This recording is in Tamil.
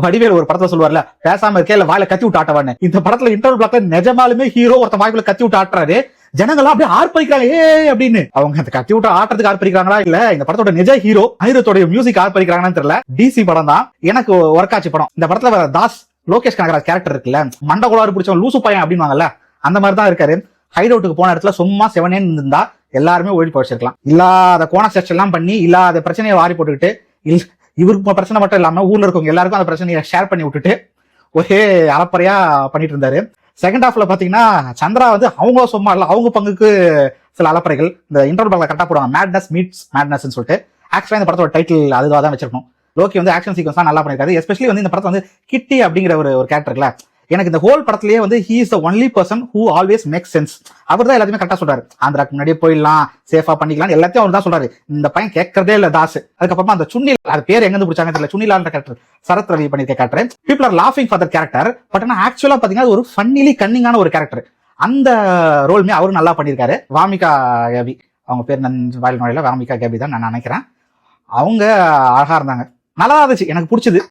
வடிவேல் ஒரு படத்துல சொல்லுவார்ல, பேசாம இருக்கே இல்ல வாயில கத்தி விட்டு ஆட்டவான்னு. இந்த படத்துல இன்டர்வல் பிளாக்ல நிஜமாலுமே ஹீரோ ஒருத்த வாய்ப்புல கத்தி விட்டு ஆட்டுறாரு. ஜனங்கள்லாம் அப்படியே ஆர்ப்பரிக்கிறாங்க, ஏ அப்படின்னு. அவங்க அந்த கத்தி விட்டு ஆட்டத்துக்கு ஆர்ப்பரிக்கிறாங்களா இல்ல இந்த படத்தோட நிஜ ஹீரோ அனிருத்தோட மியூசிக் ஆர்ப்பரிக்கிறாங்கன்னு தெரியல. டிசி படம் தான் எனக்கு ஒர்க் ஆச்சு படம். இந்த படத்துல தாஸ் லோகேஷ் கனகராஜ் கேரக்டர் இருக்குல்ல, மண்டகோளாறு பிடிச்சவன் லூசு பையன் அப்படின்வாங்கல்ல, அந்த மாதிரி தான் இருக்காரு. ஹைட் அவுட்டுக்கு போன இடத்துல சும்மா செவனே இருந்தா எல்லாருமே ஓடி போச்சிருக்கலாம். இல்லாத கோண செக்ஷன் எல்லாம் பண்ணி இல்லாத பிரச்சனையை வாரி போட்டுக்கிட்டு, இவருக்கு பிரச்சனை மட்டும் இல்லாம ஊர்ல இருக்கவங்க எல்லாருக்கும் அந்த பிரச்சனையை ஷேர் பண்ணி விட்டுட்டு ஒரே அலப்பறையா பண்ணிட்டு இருந்தாரு. செகண்ட் ஹாஃப்ல பாத்தீங்கன்னா சந்திரா வந்து அவங்க சும்மா இல்ல, அவங்க பங்குக்கு சில அலப்பறைகள் இந்த இன்டர்வல் பிளாக்ல கரெக்டா போடுவாங்க, மேட்னஸ் மீட்ஸ் மேட்னஸ் சொல்லிட்டு. ஆக்சுவலா இந்த படத்தோட டைட்டில் அதுவாக தான் வச்சிருக்கணும். லோக்கி வந்து ஆக்ஷன் சீக்வன்ஸ் தான் நல்லா பண்ணிருக்காரு. எஸ்பெஷலி வந்து இந்த படத்தை வந்து கிட்டி அப்படிங்கிற ஒரு கேரக்டர் இருக்குல்ல, எனக்கு இந்த ஹோல் படத்திலேயே வந்து he is the only person who always make sense. அவர் தான் எல்லாத்தையுமே கரெக்டா சொல்றாரு. ஆந்திராக்கு முன்னாடியே போயிடலாம், சேஃபா பண்ணிக்கலாம், எல்லாத்தையும் அவர் தான் சொல்றாரு. இந்த பையன் கேட்கறதே இல்ல தாஸ். அதுக்கப்புறமா அந்த சுன்னில், அது பேர் எங்க இருந்து பிடிச்சாங்க தெரியல, சுன்னிலான்ற கேரக்டர் சரத் ரவி பண்ணிருக்க கேரக்டர். பீப்புள் ஆர் லாஃபிங் ஃபார் தட் கேரக்டர். பட் ஆனா ஆக்சுவலா பாத்தீங்கன்னா ஒரு ஃபன்னிலி கன்னிங்கான ஒரு கேரக்டர். அந்த ரோலுமே அவரும் நல்லா பண்ணிருக்காரு. வாமிகா கேபி, அவங்க பேர் வாயில் நுழையில வாமிகா கேபி தான் நான் நினைக்கிறேன். அவங்க அழகா இருந்தாங்க, நல்லா இருந்துச்சு, எனக்கு பிடிச்சது.